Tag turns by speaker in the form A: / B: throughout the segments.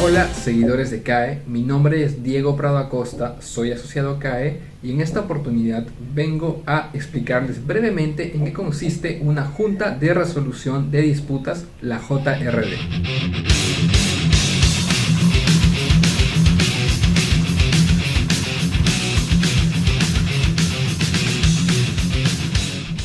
A: Hola seguidores de CAE, mi nombre es Diego Prado Acosta, soy asociado a CAE y en esta oportunidad vengo a explicarles brevemente en qué consiste una Junta de Resolución de Disputas, la JRD.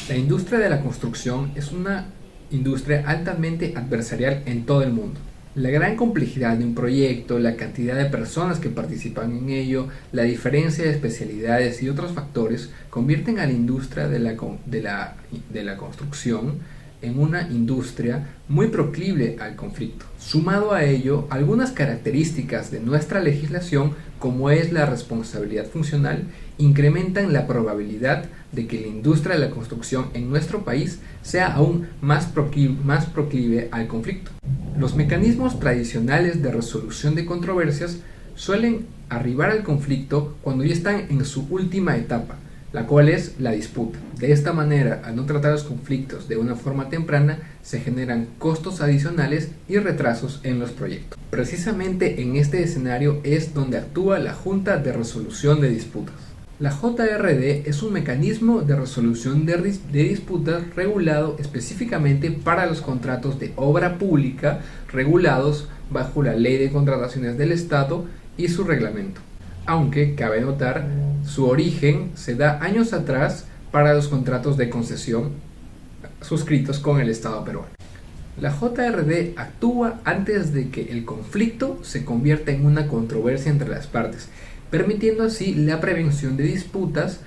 A: La industria de la construcción es una industria altamente adversarial en todo el mundo. La gran complejidad de un proyecto, la cantidad de personas que participan en ello, la diferencia de especialidades y otros factores convierten a la industria de la construcción en una industria muy proclive al conflicto. Sumado a ello, algunas características de nuestra legislación, como es la responsabilidad funcional, incrementan la probabilidad de que la industria de la construcción en nuestro país sea aún más proclive al conflicto. Los mecanismos tradicionales de resolución de controversias suelen arribar al conflicto cuando ya están en su última etapa, la cual es la disputa. De esta manera, al no tratar los conflictos de una forma temprana, se generan costos adicionales y retrasos en los proyectos. Precisamente en este escenario es donde actúa la Junta de Resolución de Disputas. La JRD es un mecanismo de resolución de disputas regulado específicamente para los contratos de obra pública regulados bajo la Ley de Contrataciones del Estado y su reglamento. Aunque cabe notar, su origen se da años atrás para los contratos de concesión suscritos con el Estado peruano. La JRD actúa antes de que el conflicto se convierta en una controversia entre las partes, permitiendo así la prevención de disputas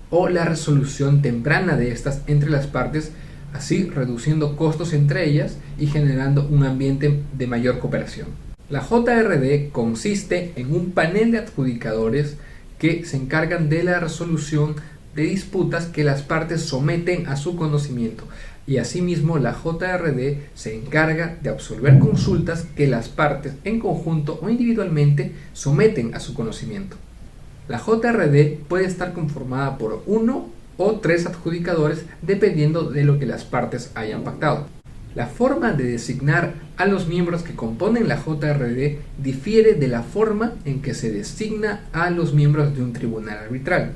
A: o la resolución temprana de estas entre las partes, así reduciendo costos entre ellas y generando un ambiente de mayor cooperación. La JRD consiste en un panel de adjudicadores que se encargan de la resolución de disputas que las partes someten a su conocimiento, y asimismo la JRD se encarga de absolver consultas que las partes en conjunto o individualmente someten a su conocimiento. La JRD puede estar conformada por 1 o 3 adjudicadores dependiendo de lo que las partes hayan pactado. La forma de designar a los miembros que componen la JRD difiere de la forma en que se designa a los miembros de un tribunal arbitral.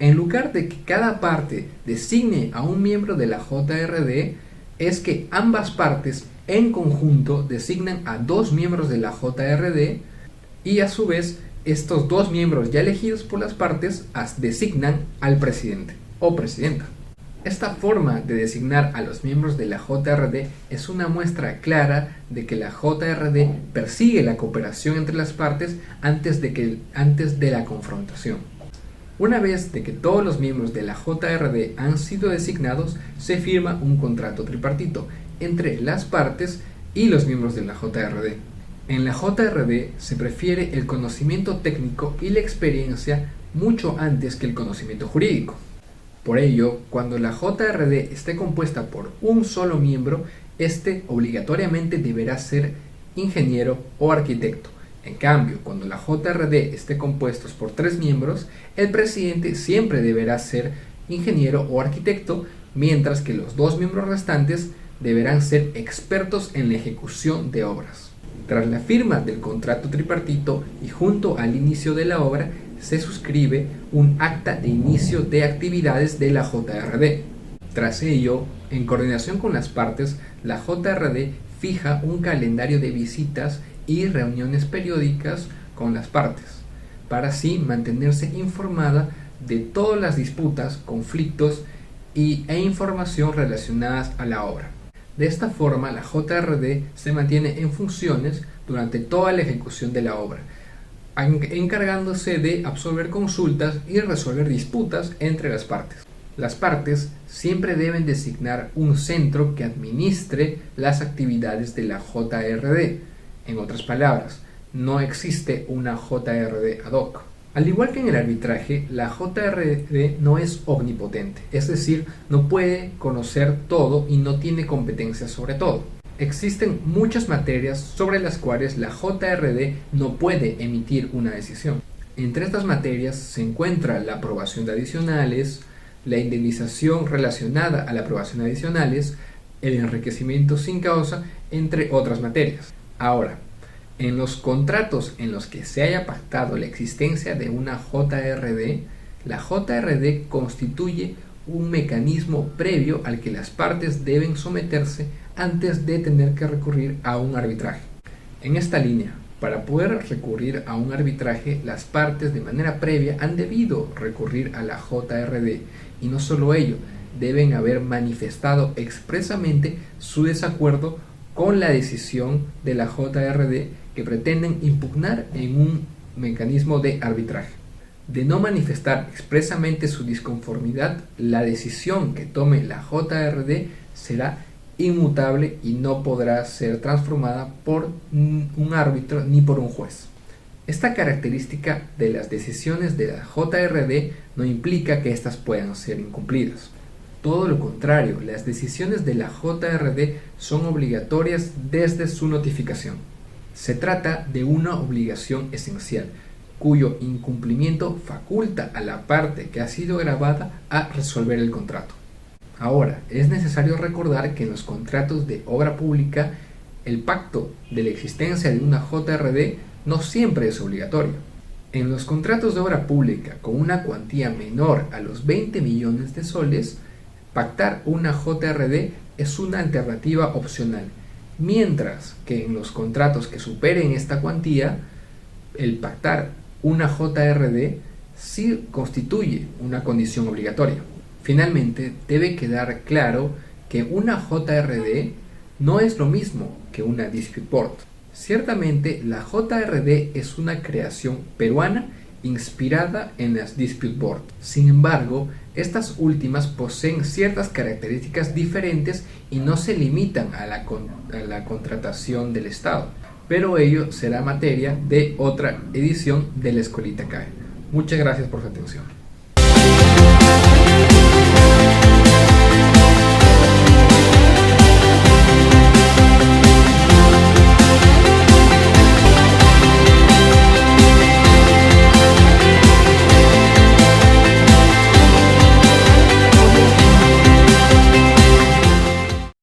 A: En lugar de que cada parte designe a un miembro de la JRD, es que ambas partes en conjunto designan a 2 miembros de la JRD y a su vez estos 2 miembros ya elegidos por las partes designan al presidente o presidenta. Esta forma de designar a los miembros de la JRD es una muestra clara de que la JRD persigue la cooperación entre las partes antes de la confrontación. Una vez de que todos los miembros de la JRD han sido designados, se firma un contrato tripartito entre las partes y los miembros de la JRD. En la JRD se prefiere el conocimiento técnico y la experiencia mucho antes que el conocimiento jurídico. Por ello, cuando la JRD esté compuesta por un solo miembro, este obligatoriamente deberá ser ingeniero o arquitecto. En cambio, cuando la JRD esté compuesta por 3 miembros, el presidente siempre deberá ser ingeniero o arquitecto, mientras que los 2 miembros restantes deberán ser expertos en la ejecución de obras. Tras la firma del contrato tripartito y junto al inicio de la obra, se suscribe un acta de inicio de actividades de la JRD. Tras ello, en coordinación con las partes, la JRD fija un calendario de visitas y reuniones periódicas con las partes, para así mantenerse informada de todas las disputas, conflictos e información relacionadas a la obra. De esta forma, la JRD se mantiene en funciones durante toda la ejecución de la obra, encargándose de absolver consultas y resolver disputas entre las partes. Las partes siempre deben designar un centro que administre las actividades de la JRD. En otras palabras, no existe una JRD ad hoc. Al igual que en el arbitraje, la JRD no es omnipotente, es decir, no puede conocer todo y no tiene competencia sobre todo. Existen muchas materias sobre las cuales la JRD no puede emitir una decisión. Entre estas materias se encuentra la aprobación de adicionales, la indemnización relacionada a la aprobación de adicionales, el enriquecimiento sin causa, entre otras materias. Ahora, En los contratos en los que se haya pactado la existencia de una JRD, la JRD constituye un mecanismo previo al que las partes deben someterse antes de tener que recurrir a un arbitraje. En esta línea, para poder recurrir a un arbitraje, las partes de manera previa han debido recurrir a la JRD y no solo ello, deben haber manifestado expresamente su desacuerdo con la decisión de la JRD que pretenden impugnar en un mecanismo de arbitraje. De no manifestar expresamente su disconformidad, la decisión que tome la JRD será inmutable y no podrá ser transformada por un árbitro ni por un juez. Esta característica de las decisiones de la JRD no implica que éstas puedan ser incumplidas. Todo lo contrario, las decisiones de la JRD son obligatorias desde su notificación. Se trata de una obligación esencial, cuyo incumplimiento faculta a la parte que ha sido grabada a resolver el contrato. Ahora, es necesario recordar que en los contratos de obra pública, el pacto de la existencia de una JRD no siempre es obligatorio. En los contratos de obra pública con una cuantía menor a los 20 millones de soles, pactar una JRD es una alternativa opcional, mientras que en los contratos que superen esta cuantía, el pactar una JRD sí constituye una condición obligatoria. Finalmente, debe quedar claro que una JRD no es lo mismo que una Dispute Board. Ciertamente, la JRD es una creación peruana inspirada en las Dispute Board. Sin embargo, estas últimas poseen ciertas características diferentes y no se limitan a la contratación del Estado, pero ello será materia de otra edición de la Escuelita CAE. Muchas gracias por su atención.